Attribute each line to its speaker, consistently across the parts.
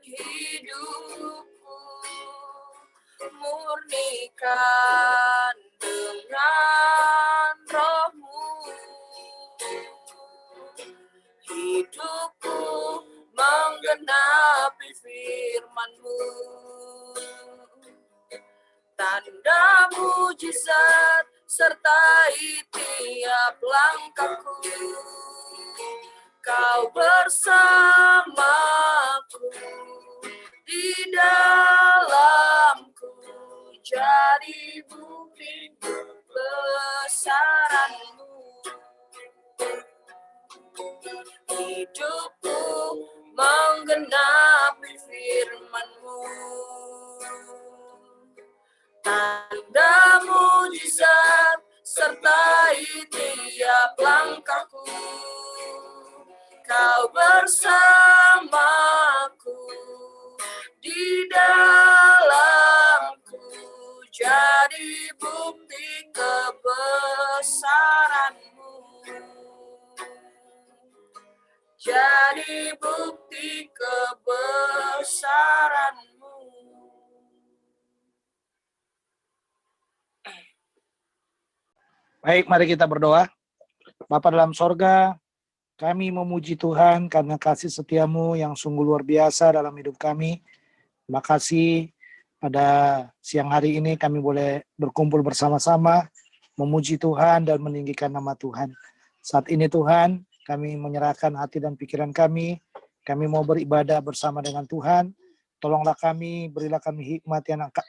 Speaker 1: hidupku, murnikan dengan roh-Mu. Hidupku menggenapi firman-Mu, tanda mujizat sertai tiap langkahku. Kau bersamaku, di dalamku, jadi bukti kebesaran-Mu. Hidupku menggenapi firman-Mu, tanda mujizat sertai tiap langkahku. Kau bersamaku, di dalamku, jadi bukti kebesaran-Mu. Jadi bukti kebesaran-Mu.
Speaker 2: Baik, mari kita berdoa. Bapa dalam sorga, kami memuji Tuhan karena kasih setia-Mu yang sungguh luar biasa dalam hidup kami. Terima kasih pada siang hari ini kami boleh berkumpul bersama-sama, memuji Tuhan dan meninggikan nama Tuhan. Saat ini Tuhan, kami menyerahkan hati dan pikiran kami mau beribadah bersama dengan Tuhan. Tolonglah kami, berilah kami hikmat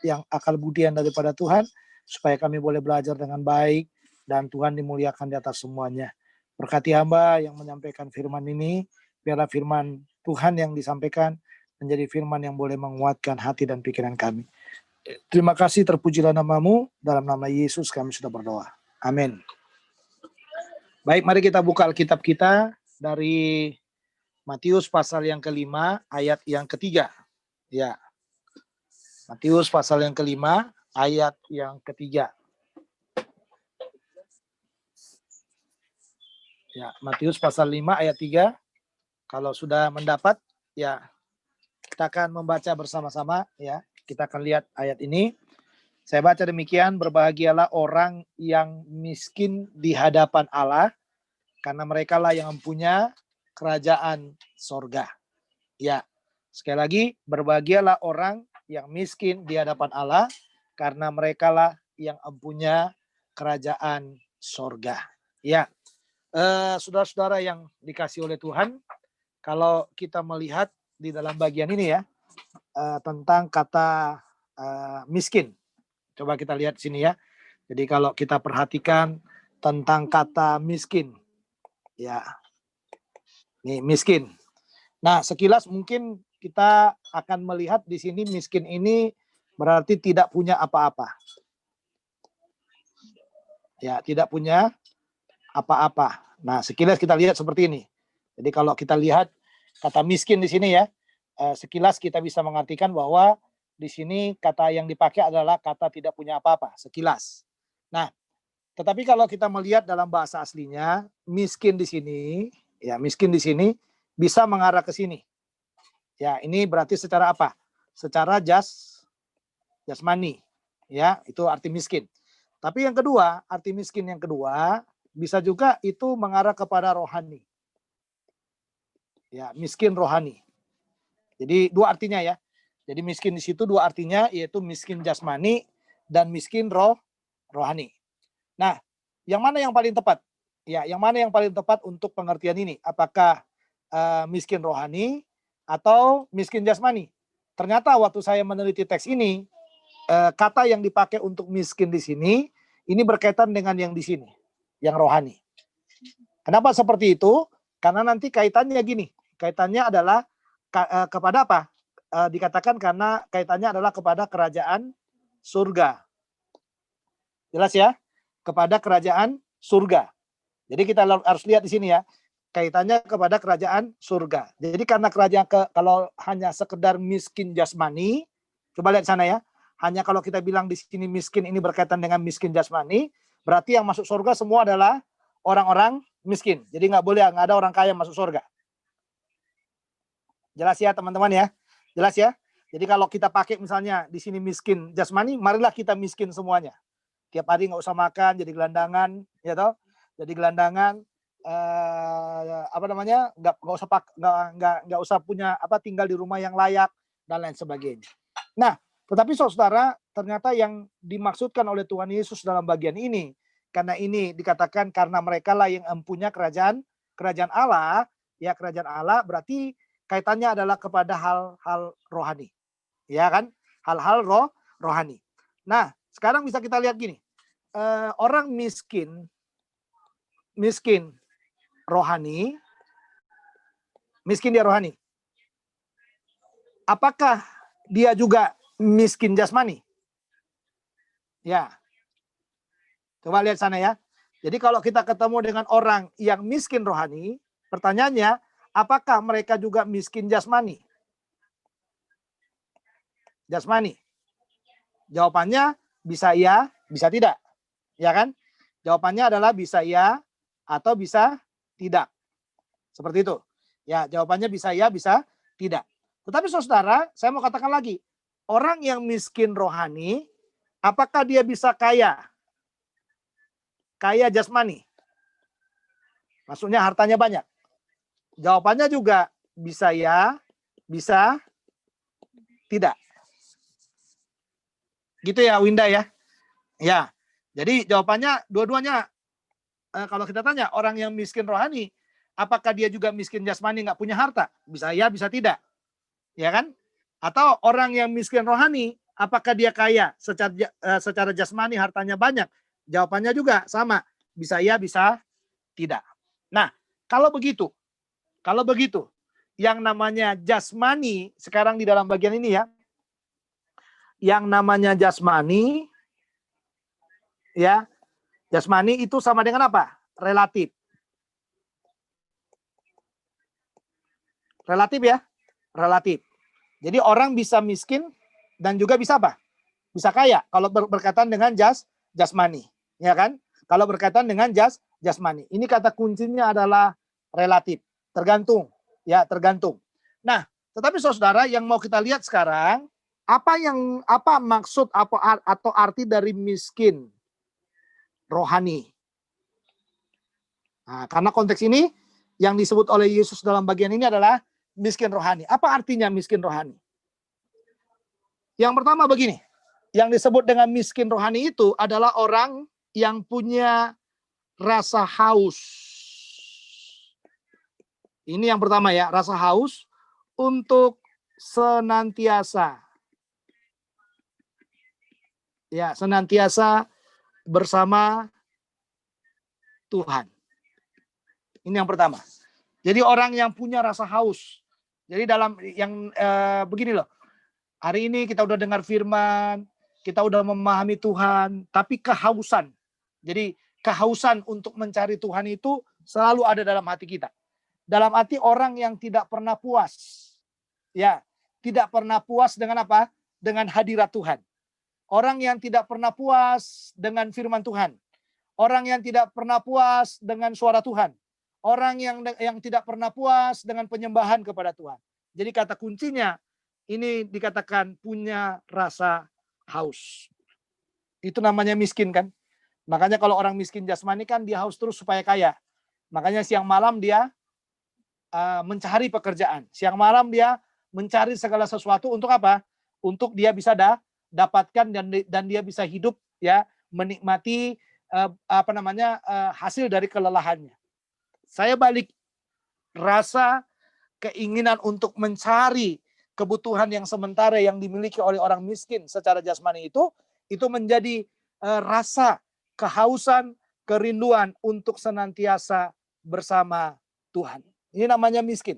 Speaker 2: yang akal budian daripada Tuhan, supaya kami boleh belajar dengan baik, dan Tuhan dimuliakan di atas semuanya. Berkati hamba yang menyampaikan firman ini, biarlah firman Tuhan yang disampaikan menjadi firman yang boleh menguatkan hati dan pikiran kami. Terima kasih, terpujilah nama-Mu, dalam nama Yesus kami sudah berdoa. Amin. Baik, mari kita buka Alkitab kita dari Matius pasal yang kelima, ayat yang ketiga. Ya, Matius pasal yang kelima, ayat yang ketiga. Ya, Matius pasal 5 ayat 3. Kalau sudah mendapat, ya kita akan membaca bersama-sama, ya. Kita akan lihat ayat ini. Saya baca demikian, berbahagialah orang yang miskin di hadapan Allah, karena mereka lah yang mempunyai kerajaan sorga. Ya, sekali lagi, berbahagialah orang yang miskin di hadapan Allah, karena mereka lah yang mempunyai kerajaan sorga. Ya. Saudara-saudara yang dikasih oleh Tuhan, kalau kita melihat di dalam bagian ini ya, tentang kata miskin. Coba kita lihat sini ya. Jadi kalau kita perhatikan tentang kata miskin, ya, ini miskin. Nah, sekilas mungkin kita akan melihat di sini miskin ini berarti tidak punya apa-apa. Ya, tidak punya apa-apa. Nah, sekilas kita lihat seperti ini. Jadi kalau kita lihat kata miskin di sini ya, sekilas kita bisa mengartikan bahwa di sini kata yang dipakai adalah kata tidak punya apa-apa, sekilas. Nah, tetapi kalau kita melihat dalam bahasa aslinya, miskin di sini, ya miskin di sini bisa mengarah ke sini. Ya, ini berarti secara apa? Secara jasmani. Ya, itu arti miskin. Tapi yang kedua, arti miskin yang kedua bisa juga itu mengarah kepada rohani. Ya, miskin rohani. Jadi dua artinya ya. Jadi miskin di situ dua artinya, yaitu miskin jasmani dan miskin rohani. Nah, yang mana yang paling tepat? Ya, yang mana yang paling tepat untuk pengertian ini? Apakah miskin rohani atau miskin jasmani? Ternyata waktu saya meneliti teks ini, kata yang dipakai untuk miskin di sini, ini berkaitan dengan yang di sini, yang rohani. Kenapa seperti itu? Karena nanti kaitannya gini, kaitannya adalah kepada apa? Dikatakan karena kaitannya adalah kepada kerajaan surga. Jelas ya? Kepada kerajaan surga. Jadi kita harus lihat di sini ya, kaitannya kepada kerajaan surga. Jadi karena kerajaan kalau hanya sekedar miskin jasmani, coba lihat sana ya. Hanya kalau kita bilang di sini miskin ini berkaitan dengan miskin jasmani, berarti yang masuk surga semua adalah orang-orang miskin. Jadi nggak ada orang kaya masuk surga. Jelas ya teman-teman ya. Jelas ya? Jadi kalau kita pakai misalnya di sini miskin jasmani, marilah kita miskin semuanya. Tiap hari nggak usah makan, jadi gelandangan, ya toh? Jadi gelandangan, apa namanya? Nggak usah punya apa tinggal di rumah yang layak dan lain sebagainya. Nah, tetapi saudara, ternyata yang dimaksudkan oleh Tuhan Yesus dalam bagian ini, karena ini dikatakan karena mereka lah yang empunya kerajaan Allah, ya kerajaan Allah berarti kaitannya adalah kepada hal-hal rohani. Ya kan? Hal-hal rohani. Nah, sekarang bisa kita lihat gini. Orang miskin rohani, miskin dia rohani. Apakah dia juga miskin jasmani? Ya. Coba lihat sana ya. Jadi kalau kita ketemu dengan orang yang miskin rohani, pertanyaannya, apakah mereka juga miskin jasmani? Jasmani. Jawabannya bisa iya, bisa tidak. Ya kan? Jawabannya adalah bisa iya atau bisa tidak. Seperti itu. Ya, jawabannya bisa iya, bisa tidak. Tetapi saudara, saya mau katakan lagi, orang yang miskin rohani, apakah dia bisa kaya? Kaya jasmani. Maksudnya hartanya banyak. Jawabannya juga bisa ya, bisa tidak. Gitu ya Winda ya. Ya. Jadi jawabannya dua-duanya, kalau kita tanya orang yang miskin rohani, apakah dia juga miskin jasmani nggak punya harta? Bisa ya, bisa tidak. Ya kan? Atau orang yang miskin rohani, apakah dia kaya secara jasmani hartanya banyak? Jawabannya juga sama. Bisa ya, bisa tidak. Nah, kalau begitu, yang namanya jasmani sekarang di dalam bagian ini ya, yang namanya jasmani, ya, jasmani itu sama dengan apa? Relatif. Relatif ya, relatif. Jadi orang bisa miskin dan juga bisa apa? Bisa kaya kalau berkaitan dengan jasmani, ya kan? Kalau berkaitan dengan jasmani. Ini kata kuncinya adalah relatif, tergantung, ya tergantung. Nah, tetapi saudara yang mau kita lihat sekarang, apa maksud atau arti dari miskin rohani? Nah, karena konteks ini yang disebut oleh Yesus dalam bagian ini adalah miskin rohani. Apa artinya miskin rohani? Yang pertama begini, yang disebut dengan miskin rohani itu adalah orang yang punya rasa haus. Ini yang pertama ya, rasa haus untuk senantiasa. Ya, senantiasa bersama Tuhan. Ini yang pertama. Jadi orang yang punya rasa haus. Jadi dalam yang begini loh. Hari ini kita udah dengar firman, kita udah memahami Tuhan, tapi kehausan. Jadi kehausan untuk mencari Tuhan itu selalu ada dalam hati kita. Dalam hati orang yang tidak pernah puas. Ya, tidak pernah puas dengan apa? Dengan hadirat Tuhan. Orang yang tidak pernah puas dengan firman Tuhan. Orang yang tidak pernah puas dengan suara Tuhan. Orang yang tidak pernah puas dengan penyembahan kepada Tuhan. Jadi kata kuncinya, ini dikatakan punya rasa haus. Itu namanya miskin kan. Makanya kalau orang miskin jasmani kan dia haus terus supaya kaya. Makanya siang malam dia mencari pekerjaan. Siang malam dia mencari segala sesuatu untuk apa? Untuk dia bisa dapatkan dan dia bisa hidup ya, menikmati hasil dari kelelahannya. Saya balik, rasa keinginan untuk mencari kebutuhan yang sementara yang dimiliki oleh orang miskin secara jasmani itu menjadi rasa kehausan, kerinduan untuk senantiasa bersama Tuhan. Ini namanya miskin.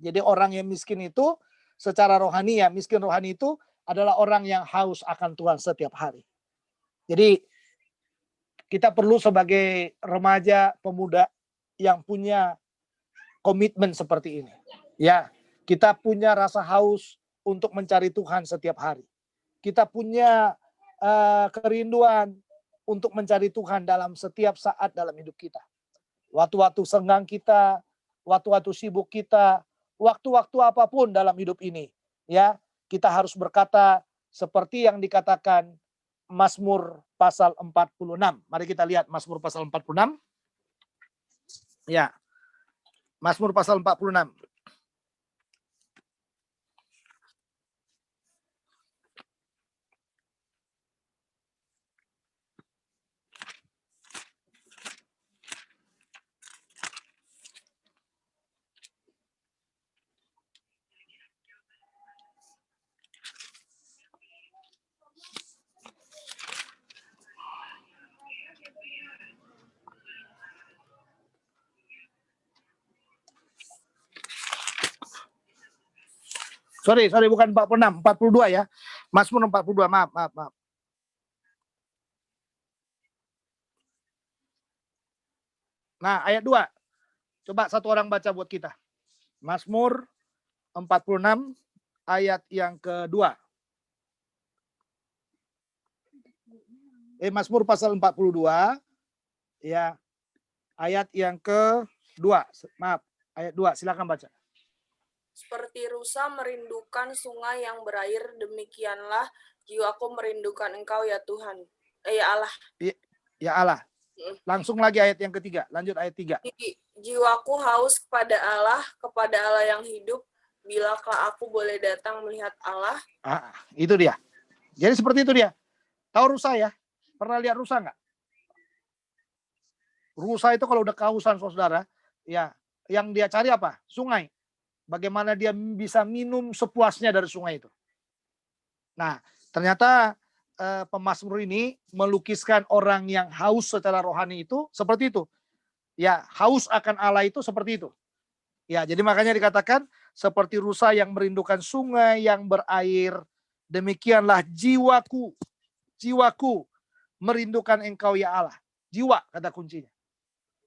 Speaker 2: Jadi orang yang miskin itu secara rohani ya, miskin rohani itu adalah orang yang haus akan Tuhan setiap hari. Jadi kita perlu sebagai remaja, pemuda yang punya komitmen seperti ini. Ya, kita punya rasa haus untuk mencari Tuhan setiap hari. Kita punya kerinduan untuk mencari Tuhan dalam setiap saat dalam hidup kita. Waktu-waktu senggang kita, waktu-waktu sibuk kita, waktu-waktu apapun dalam hidup ini, ya, kita harus berkata seperti yang dikatakan Mazmur pasal 46. Mari kita lihat Mazmur pasal 46. Ya. Mazmur pasal 46. Sorry, bukan 46, 42 ya. Mazmur 42, maaf. Nah, ayat 2. Coba satu orang baca buat kita. Mazmur 46 ayat yang kedua. Mazmur pasal 42 ya. Ayat yang kedua. Maaf, ayat 2. Silakan baca.
Speaker 1: Seperti rusa merindukan sungai yang berair, demikianlah jiwaku merindukan Engkau ya Tuhan. Ya Allah.
Speaker 2: Ya Allah. Langsung lagi ayat yang ketiga. Lanjut ayat 3.
Speaker 1: Jiwaku haus kepada Allah yang hidup. Bilakah aku boleh datang melihat Allah?
Speaker 2: Itu dia. Jadi seperti itu dia. Tahu rusa ya? Pernah lihat rusa nggak? Rusa itu kalau udah kehausan, saudara, ya, yang dia cari apa? Sungai. Bagaimana dia bisa minum sepuasnya dari sungai itu. Nah, ternyata pemazmur ini melukiskan orang yang haus secara rohani itu seperti itu. Ya, haus akan Allah itu seperti itu. Ya, jadi makanya dikatakan seperti rusa yang merindukan sungai yang berair, demikianlah jiwaku merindukan Engkau ya Allah. Jiwa kata kuncinya.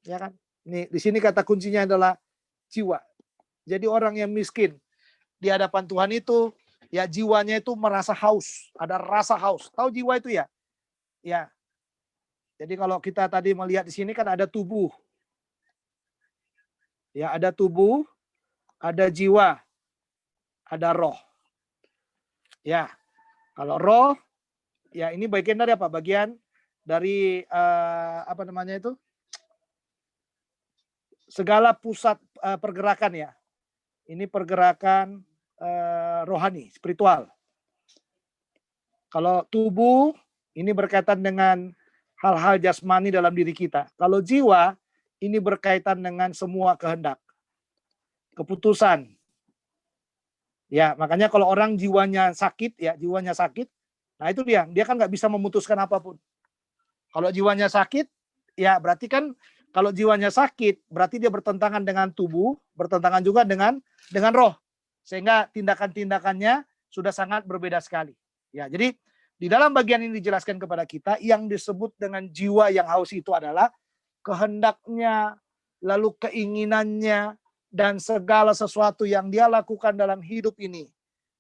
Speaker 2: Ya kan? Ini di sini kata kuncinya adalah jiwa. Jadi orang yang miskin di hadapan Tuhan itu, ya jiwanya itu merasa haus, ada rasa haus. Tahu jiwa itu ya? Ya. Jadi kalau kita tadi melihat di sini kan ada tubuh. Ya, ada tubuh, ada jiwa, ada roh. Ya. Kalau roh, ya ini bagian dari apa? Bagian dari apa namanya itu? Segala pusat pergerakan ya. Ini pergerakan rohani, spiritual. Kalau tubuh, ini berkaitan dengan hal-hal jasmani dalam diri kita. Kalau jiwa, ini berkaitan dengan semua kehendak, keputusan. Ya, makanya kalau orang jiwanya sakit, nah itu dia kan nggak bisa memutuskan apapun. Kalau jiwanya sakit, ya berarti kan kalau jiwanya sakit, berarti dia bertentangan dengan tubuh, bertentangan juga dengan roh. Sehingga tindakan-tindakannya sudah sangat berbeda sekali. Ya, jadi di dalam bagian ini dijelaskan kepada kita yang disebut dengan jiwa yang haus itu adalah kehendaknya, lalu keinginannya, dan segala sesuatu yang dia lakukan dalam hidup ini.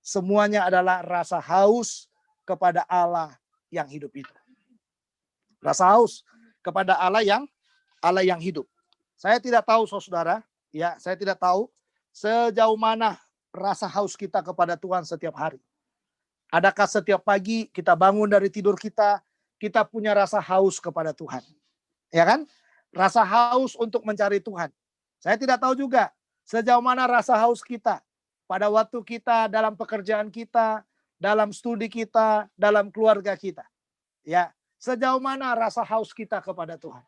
Speaker 2: Semuanya adalah rasa haus kepada Allah yang hidup itu. Rasa haus kepada Allah yang hidup. Saya tidak tahu saudara, ya, saya tidak tahu sejauh mana rasa haus kita kepada Tuhan setiap hari. Adakah setiap pagi kita bangun dari tidur kita punya rasa haus kepada Tuhan? Ya kan? Rasa haus untuk mencari Tuhan. Saya tidak tahu juga sejauh mana rasa haus kita pada waktu kita dalam pekerjaan kita, dalam studi kita, dalam keluarga kita. Ya, sejauh mana rasa haus kita kepada Tuhan?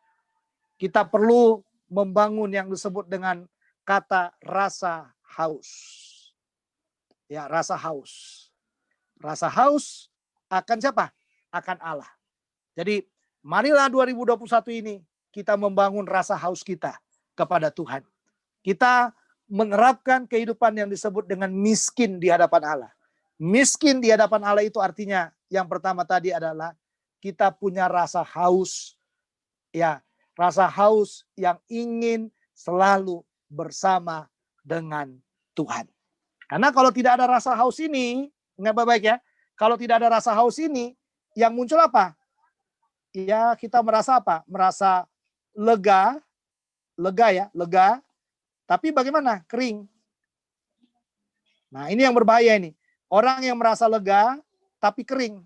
Speaker 2: Kita perlu membangun yang disebut dengan kata rasa haus. Ya, rasa haus. Rasa haus akan siapa? Akan Allah. Jadi, marilah 2021 ini kita membangun rasa haus kita kepada Tuhan. Kita menerapkan kehidupan yang disebut dengan miskin di hadapan Allah. Miskin di hadapan Allah itu artinya yang pertama tadi adalah kita punya rasa haus. Ya, rasa haus yang ingin selalu bersama dengan Tuhan. Karena kalau tidak ada rasa haus ini, nggak baik ya. Kalau tidak ada rasa haus ini, yang muncul apa? Ya kita merasa apa? Merasa lega ya, lega. Tapi bagaimana? Kering. Nah, ini yang berbahaya ini. Orang yang merasa lega tapi kering.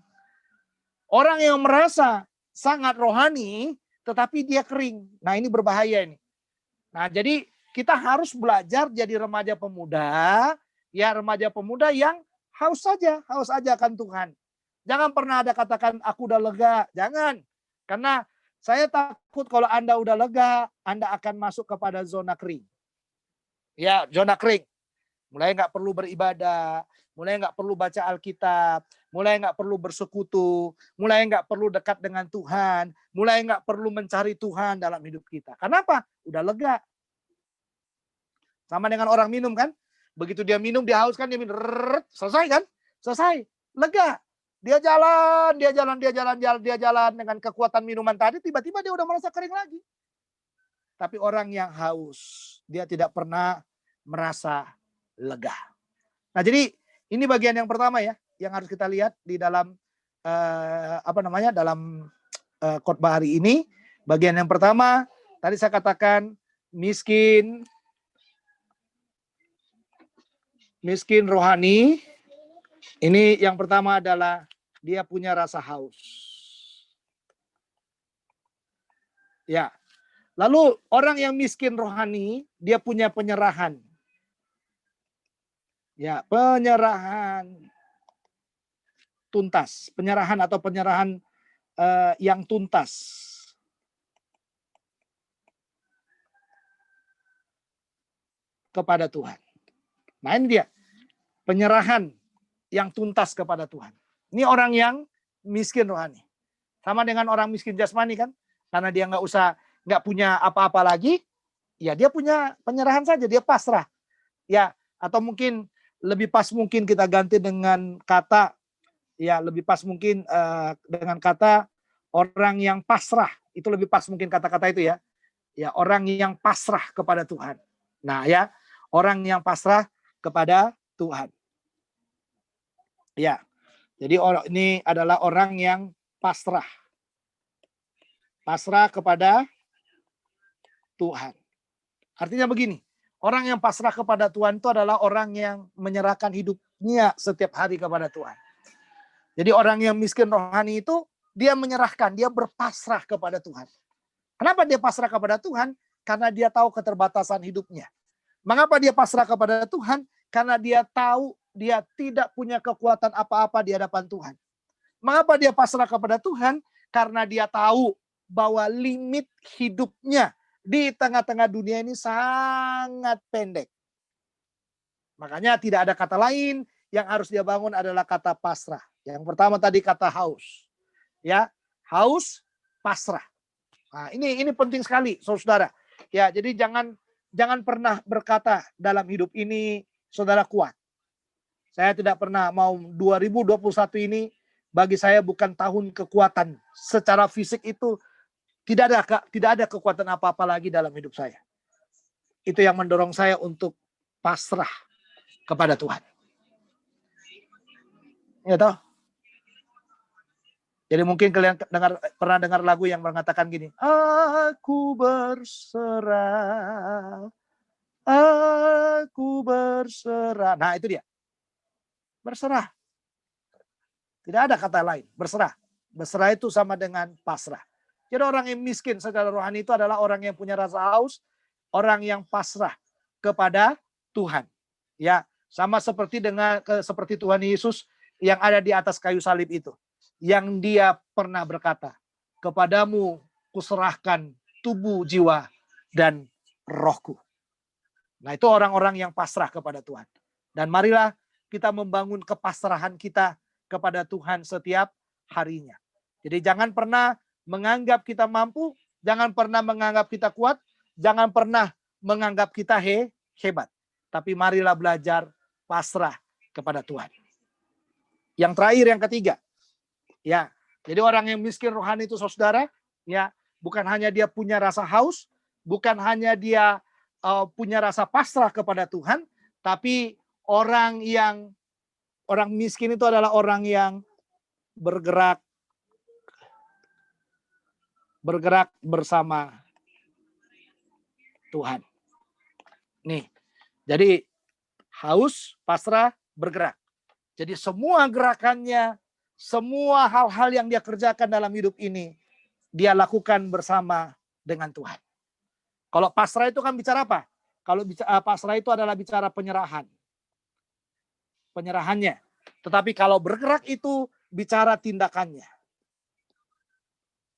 Speaker 2: Orang yang merasa sangat rohani tetapi dia kering. Nah, ini berbahaya ini. Nah, jadi kita harus belajar jadi remaja pemuda, ya remaja pemuda yang haus aja akan Tuhan. Jangan pernah ada katakan aku udah lega, jangan. Karena saya takut kalau Anda udah lega, Anda akan masuk kepada zona kering. Ya, zona kering. Mulai nggak perlu beribadah, mulai nggak perlu baca Alkitab, mulai nggak perlu bersekutu, mulai nggak perlu dekat dengan Tuhan, mulai nggak perlu mencari Tuhan dalam hidup kita. Kenapa? Udah lega. Sama dengan orang minum kan? Begitu dia minum, dia haus kan, dia minum, selesai kan? Selesai, lega. Dia jalan dengan kekuatan minuman tadi, tiba-tiba dia udah merasa kering lagi. Tapi orang yang haus, dia tidak pernah merasa lega. Nah, jadi ini bagian yang pertama ya, yang harus kita lihat di dalam dalam khotbah hari ini. Bagian yang pertama, tadi saya katakan miskin rohani. Ini yang pertama adalah dia punya rasa haus. Ya. Lalu orang yang miskin rohani, dia punya penyerahan. Ya, penyerahan tuntas, penyerahan atau penyerahan yang tuntas. Kepada Tuhan. Nah, ini dia. Penyerahan yang tuntas kepada Tuhan. Ini orang yang miskin rohani. Sama dengan orang miskin jasmani kan? Karena dia nggak punya apa-apa lagi, ya dia punya penyerahan saja, dia pasrah. Ya, atau mungkin lebih pas mungkin kita ganti dengan kata, ya lebih pas mungkin dengan kata orang yang pasrah. Itu lebih pas mungkin kata-kata itu ya. Ya, orang yang pasrah kepada Tuhan. Nah, ya, orang yang pasrah kepada Tuhan. Ya. Jadi ini adalah orang yang pasrah. Pasrah kepada Tuhan. Artinya begini, orang yang pasrah kepada Tuhan itu adalah orang yang menyerahkan hidupnya setiap hari kepada Tuhan. Jadi orang yang miskin rohani itu, dia menyerahkan, dia berpasrah kepada Tuhan. Kenapa dia pasrah kepada Tuhan? Karena dia tahu keterbatasan hidupnya. Mengapa dia pasrah kepada Tuhan? Karena dia tahu dia tidak punya kekuatan apa-apa di hadapan Tuhan. Mengapa dia pasrah kepada Tuhan? Karena dia tahu bahwa limit hidupnya di tengah-tengah dunia ini sangat pendek. Makanya tidak ada kata lain, yang harus dia bangun adalah kata pasrah. Yang pertama tadi kata haus. Ya, haus, pasrah. Nah, ini penting sekali, saudara. Ya, jadi jangan pernah berkata dalam hidup ini saudara kuat. Saya tidak pernah mau 2021 ini bagi saya bukan tahun kekuatan. Secara fisik itu tidak ada kekuatan apa-apa lagi dalam hidup saya. Itu yang mendorong saya untuk pasrah kepada Tuhan. Ya toh? Jadi mungkin kalian pernah dengar lagu yang mengatakan gini, aku berserah. Aku berserah. Nah, itu dia. Berserah. Tidak ada kata lain. Berserah. Berserah itu sama dengan pasrah. Jadi orang yang miskin secara rohani itu adalah orang yang punya rasa haus, orang yang pasrah kepada Tuhan. Ya, sama seperti Tuhan Yesus yang ada di atas kayu salib itu. Yang dia pernah berkata, kepadamu kuserahkan tubuh, jiwa, dan rohku. Nah, itu orang-orang yang pasrah kepada Tuhan. Dan marilah kita membangun kepasrahan kita kepada Tuhan setiap harinya. Jadi jangan pernah menganggap kita mampu, jangan pernah menganggap kita kuat, jangan pernah menganggap kita hebat. Tapi marilah belajar pasrah kepada Tuhan. Yang terakhir, yang ketiga. Ya, jadi orang yang miskin rohani itu saudara, ya, bukan hanya dia punya rasa haus, bukan hanya dia punya rasa pasrah kepada Tuhan, tapi orang miskin itu adalah orang yang bergerak bersama Tuhan. Nih, jadi haus, pasrah, bergerak. Jadi semua gerakannya, semua hal-hal yang dia kerjakan dalam hidup ini, dia lakukan bersama dengan Tuhan. Kalau pasrah itu kan bicara apa? Kalau bicara pasrah itu adalah bicara penyerahan. Penyerahannya. Tetapi kalau bergerak itu bicara tindakannya.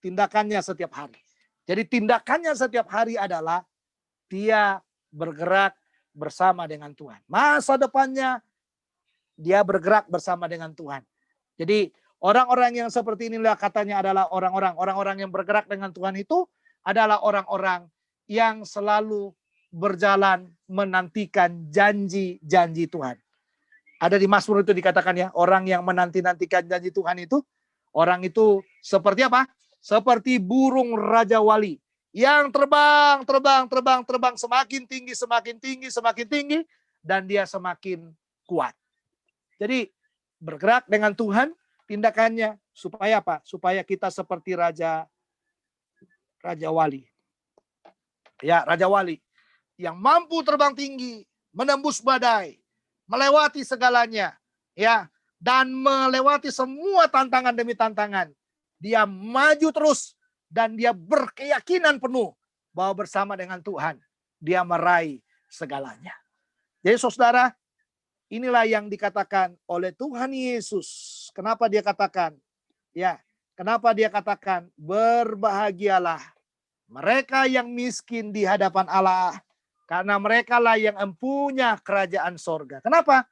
Speaker 2: Tindakannya setiap hari. Jadi tindakannya setiap hari adalah dia bergerak bersama dengan Tuhan. Masa depannya dia bergerak bersama dengan Tuhan. Jadi orang-orang yang seperti inilah katanya adalah orang-orang yang bergerak dengan Tuhan itu adalah orang-orang yang selalu berjalan menantikan janji-janji Tuhan. Ada di Mazmur itu dikatakan ya, orang yang menanti-nantikan janji Tuhan itu, orang itu seperti apa? Seperti burung Raja Wali yang terbang, semakin tinggi, dan dia semakin kuat. Jadi bergerak dengan Tuhan, tindakannya supaya apa? Supaya kita seperti Raja Wali. Ya, Raja Wali yang mampu terbang tinggi, menembus badai, melewati segalanya, ya, dan melewati semua tantangan demi tantangan. Dia maju terus dan dia berkeyakinan penuh bahwa bersama dengan Tuhan dia meraih segalanya. Jadi saudara, inilah yang dikatakan oleh Tuhan Yesus. Kenapa dia katakan? Ya, kenapa dia katakan berbahagialah mereka yang miskin di hadapan Allah, karena mereka lah yang empunya kerajaan sorga. Kenapa?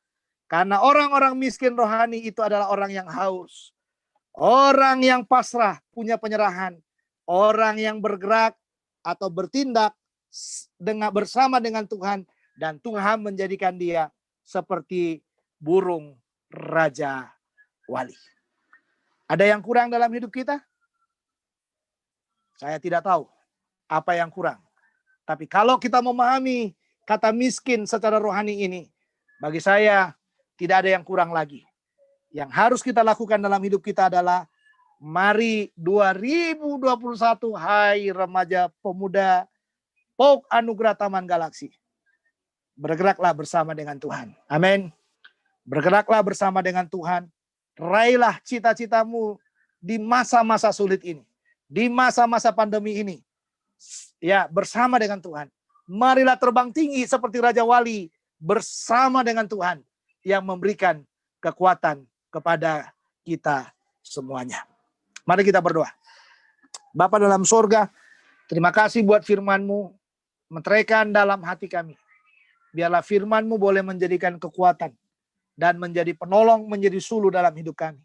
Speaker 2: Karena orang-orang miskin rohani itu adalah orang yang haus. Orang yang pasrah, punya penyerahan. Orang yang bergerak atau bertindak bersama dengan Tuhan. Dan Tuhan menjadikan dia seperti burung Raja Wali. Ada yang kurang dalam hidup kita? Saya tidak tahu apa yang kurang. Tapi kalau kita memahami kata miskin secara rohani ini, bagi saya tidak ada yang kurang lagi. Yang harus kita lakukan dalam hidup kita adalah mari 2021, hai remaja pemuda POK Anugerah Taman Galaksi. Bergeraklah bersama dengan Tuhan. Amin. Bergeraklah bersama dengan Tuhan. Raihlah cita-citamu di masa-masa sulit ini. Di masa-masa pandemi ini. Ya, bersama dengan Tuhan. Marilah terbang tinggi seperti Raja Wali bersama dengan Tuhan yang memberikan kekuatan kepada kita semuanya. Mari kita berdoa. Bapa dalam sorga, terima kasih buat firman-Mu, meteraikan dalam hati kami. Biarlah firman-Mu boleh menjadikan kekuatan dan menjadi penolong, menjadi suluh dalam hidup kami.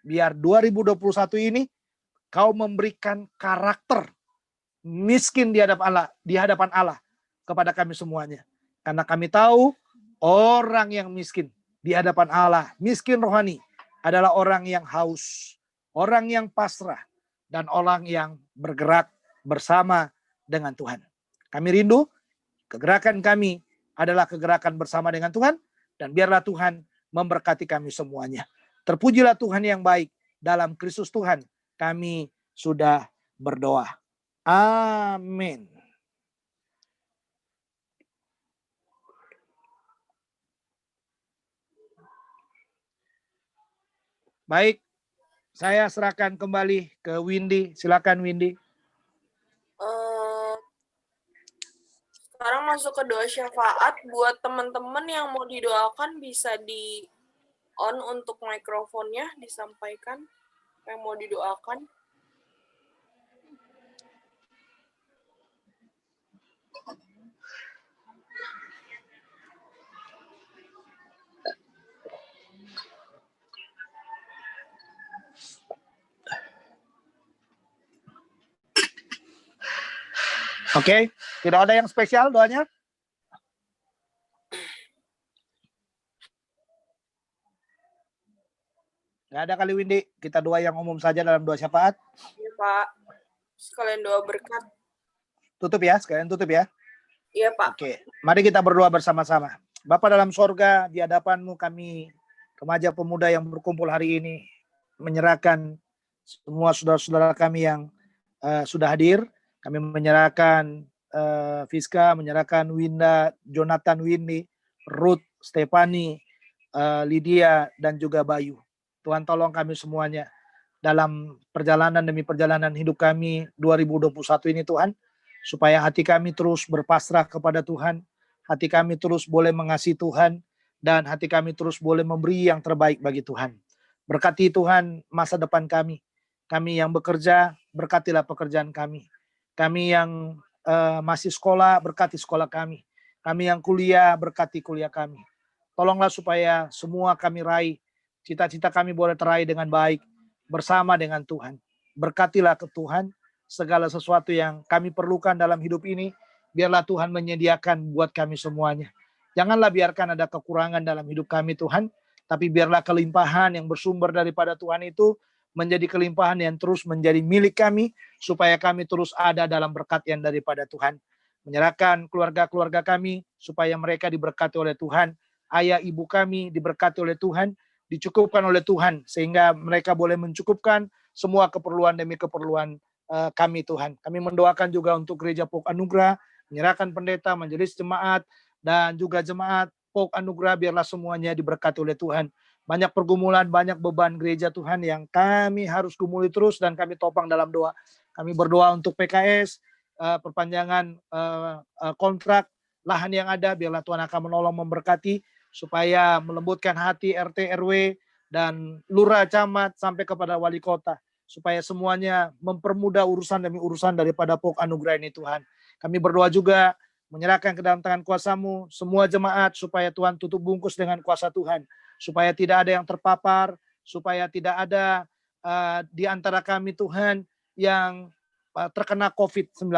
Speaker 2: Biar 2021 ini Kau memberikan karakter miskin di hadapan Allah kepada kami semuanya. Karena kami tahu orang yang miskin di hadapan Allah, miskin rohani, adalah orang yang haus, orang yang pasrah, dan orang yang bergerak bersama dengan Tuhan. Kami rindu, kegerakan kami adalah kegerakan bersama dengan Tuhan, dan biarlah Tuhan memberkati kami semuanya. Terpujilah Tuhan yang baik, dalam Kristus Tuhan kami sudah berdoa. Amin. Baik, saya serahkan kembali ke Windy. Silakan Windy.
Speaker 1: Sekarang masuk ke doa syafaat. Buat teman-teman yang mau didoakan bisa di on untuk mikrofonnya, disampaikan yang mau didoakan.
Speaker 2: Oke, tidak ada yang spesial doanya? Nggak ada kali Windy, kita doa yang umum saja dalam doa syafaat.
Speaker 1: Iya Pak, sekalian doa berkat.
Speaker 2: Tutup ya, sekalian tutup ya.
Speaker 1: Iya Pak.
Speaker 2: Oke, mari kita berdoa bersama-sama. Bapa dalam sorga, di hadapan-Mu kami remaja pemuda yang berkumpul hari ini menyerahkan semua saudara-saudara kami yang sudah hadir. Kami menyerahkan Fiska, menyerahkan Winda, Jonathan, Windy, Ruth, Stefani, Lydia, dan juga Bayu. Tuhan tolong kami semuanya dalam perjalanan demi perjalanan hidup kami 2021 ini Tuhan, supaya hati kami terus berpasrah kepada Tuhan, hati kami terus boleh mengasihi Tuhan, dan hati kami terus boleh memberi yang terbaik bagi Tuhan. Berkati Tuhan masa depan kami. Kami yang bekerja, berkatilah pekerjaan kami. Kami yang masih sekolah, berkati sekolah kami. Kami yang kuliah, berkati kuliah kami. Tolonglah supaya semua kami raih, cita-cita kami boleh teraih dengan baik, bersama dengan Tuhan. Berkatilah ke Tuhan, segala sesuatu yang kami perlukan dalam hidup ini, biarlah Tuhan menyediakan buat kami semuanya. Janganlah biarkan ada kekurangan dalam hidup kami Tuhan, tapi biarlah kelimpahan yang bersumber daripada Tuhan itu menjadi kelimpahan yang terus menjadi milik kami, supaya kami terus ada dalam berkat yang daripada Tuhan. Menyerahkan keluarga-keluarga kami, supaya mereka diberkati oleh Tuhan. Ayah ibu kami diberkati oleh Tuhan, dicukupkan oleh Tuhan, sehingga mereka boleh mencukupkan semua keperluan demi keperluan kami Tuhan. Kami mendoakan juga untuk Gereja Pok Anugerah, menyerahkan pendeta, majelis jemaat, dan juga jemaat Pok Anugerah, biarlah semuanya diberkati oleh Tuhan. Banyak pergumulan, banyak beban gereja Tuhan yang kami harus gumuli terus, dan kami topang dalam doa. Kami berdoa untuk PKS, perpanjangan kontrak lahan yang ada, biarlah Tuhan akan menolong memberkati, supaya melembutkan hati RT, RW, dan lurah, camat, sampai kepada wali kota, supaya semuanya mempermudah urusan demi urusan daripada Pok Anugerah ini Tuhan. Kami berdoa juga menyerahkan ke dalam tangan kuasa-Mu semua jemaat, supaya Tuhan tutup bungkus dengan kuasa Tuhan, supaya tidak ada yang terpapar, supaya tidak ada di antara kami Tuhan yang terkena COVID-19.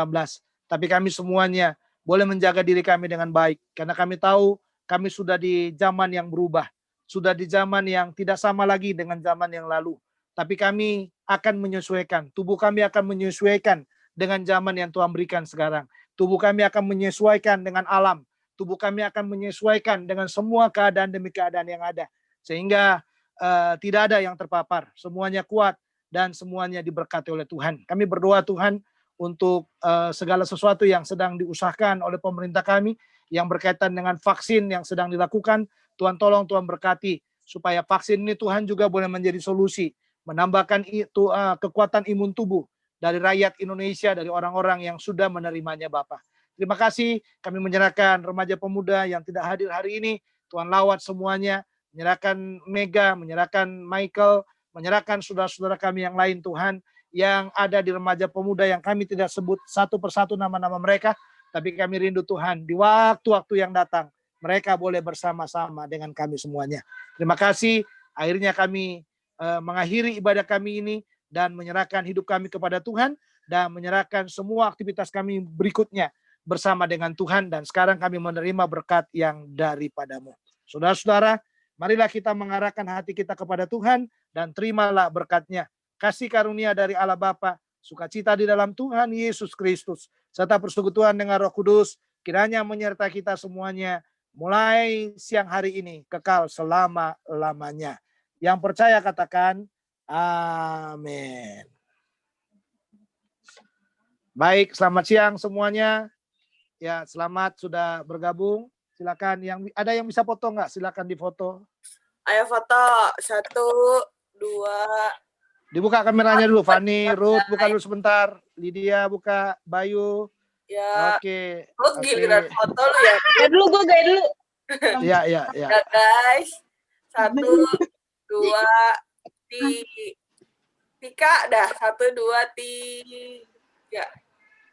Speaker 2: Tapi kami semuanya boleh menjaga diri kami dengan baik, karena kami tahu kami sudah di zaman yang berubah, sudah di zaman yang tidak sama lagi dengan zaman yang lalu. Tapi kami akan menyesuaikan, tubuh kami akan menyesuaikan dengan zaman yang Tuhan berikan sekarang. Tubuh kami akan menyesuaikan dengan alam, tubuh kami akan menyesuaikan dengan semua keadaan demi keadaan yang ada. Sehingga tidak ada yang terpapar, semuanya kuat dan semuanya diberkati oleh Tuhan. Kami berdoa Tuhan untuk segala sesuatu yang sedang diusahakan oleh pemerintah kami, yang berkaitan dengan vaksin yang sedang dilakukan. Tuhan tolong, Tuhan berkati, supaya vaksin ini Tuhan juga boleh menjadi solusi, menambahkan itu kekuatan imun tubuh dari rakyat Indonesia, dari orang-orang yang sudah menerimanya Bapa. Terima kasih, kami menyerahkan remaja pemuda yang tidak hadir hari ini, Tuhan lawat semuanya, menyerahkan Mega, menyerahkan Michael, menyerahkan saudara-saudara kami yang lain Tuhan, yang ada di remaja pemuda yang kami tidak sebut satu persatu nama-nama mereka, tapi kami rindu Tuhan, di waktu-waktu yang datang, mereka boleh bersama-sama dengan kami semuanya. Terima kasih, akhirnya kami mengakhiri ibadah kami ini, dan menyerahkan hidup kami kepada Tuhan, dan menyerahkan semua aktivitas kami berikutnya bersama dengan Tuhan, dan sekarang kami menerima berkat yang daripada-Mu. Saudara-saudara, marilah kita mengarahkan hati kita kepada Tuhan, dan terimalah berkat-Nya. Kasih karunia dari Allah Bapa, sukacita di dalam Tuhan Yesus Kristus, serta persekutuan dengan Roh Kudus, kiranya menyertai kita semuanya, mulai siang hari ini, kekal selama-lamanya. Yang percaya katakan, amin. Baik, selamat siang semuanya. Ya, selamat sudah bergabung. Silakan, ada yang bisa foto nggak? Silakan difoto.
Speaker 1: Ayo foto, 1, 2.
Speaker 2: Dibuka kameranya dulu, Fani, Ruth, buka dulu sebentar. Lydia buka, Bayu.
Speaker 1: Ya.
Speaker 2: Oke.
Speaker 1: Ruth giliran foto lu ya.
Speaker 3: Ya dulu, gue gaya dulu.
Speaker 2: Ya.
Speaker 1: Ya guys. 1, 2, 3. Dah, 1, 2, 3.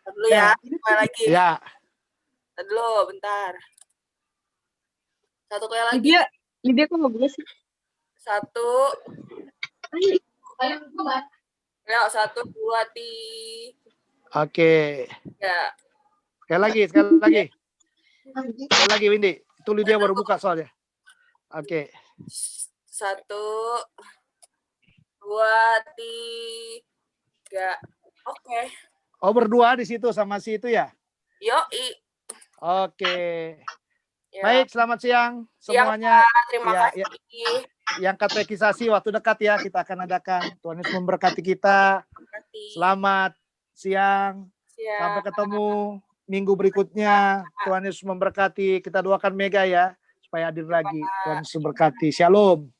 Speaker 1: Dulu ya. Mulai lagi.
Speaker 2: Ya.
Speaker 1: Dulu, bentar. 1 kali lagi.
Speaker 3: Lydia kok nggak boleh sih?
Speaker 1: 1. Ya, 1, 2, 3.
Speaker 2: Oke.
Speaker 1: Ya.
Speaker 2: Sekali lagi, Windy. Itu Lydia baru buka soalnya. Oke.
Speaker 1: 1, 2, 3. Oke.
Speaker 2: Oh, berdua di situ sama si itu ya?
Speaker 1: Yoi.
Speaker 2: Oke.
Speaker 1: Ya.
Speaker 2: Baik, selamat siang semuanya.
Speaker 1: Siang, terima kasih.
Speaker 2: Yang katekisasi waktu dekat ya, kita akan adakan. Tuhan Yesus memberkati kita. Selamat siang. Sampai ketemu minggu berikutnya. Tuhan Yesus memberkati. Kita doakan Mega ya, supaya sampai hadir lagi. Tuhan Yesus berkati. Shalom.